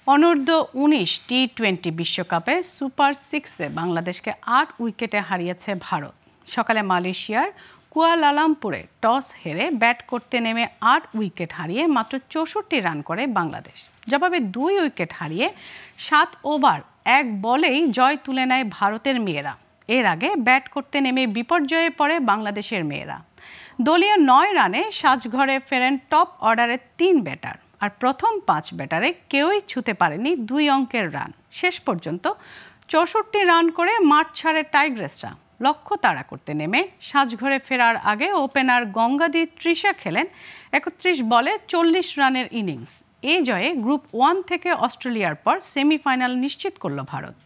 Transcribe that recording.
অনূর্ধ্ব-19 টি-20 বিশ্বকাপে সুপার সিক্সে বাংলাদেশকে ৮ উইকেটে হারিয়েছে ভারত। সকালে মালয়েশিয়ার কুয়ালালামপুরে টস হেরে ব্যাট করতে নেমে ৮ উইকেট হারিয়ে মাত্র ৬৪ রান করে বাংলাদেশ। জবাবে ২ উইকেট হারিয়ে ৭ ওভার ১ বলেই জয় তুলে নেয় ভারতের মেয়েরা। এর আগে ব্যাট করতে নেমে বিপর্যয়ে পড়ে বাংলাদেশের মেয়েরা। দলীয় ৯ রানে সাজঘরে ফেরেন টপ অর্ডারের ৩ ব্যাটার। আর প্রথম ৫ ব্যাটারে কেউই ছুঁতে পারেনি ২ অঙ্কের রান। শেষ পর্যন্ত ৬৪ রান করে মাঠ ছাড়ে টাইগ্রেসরা। লক্ষ্য তাড়া করতে নেমে সাজঘরে ফেরার আগে ওপেনার গঙ্গাদি তৃষা খেলেন ৩১ বলে ৪০ রানের ইনিংস। এই জয়ে গ্রুপ 1 থেকে অস্ট্রেলিয়ার পর সেমিফাইনাল নিশ্চিত করল ভারত।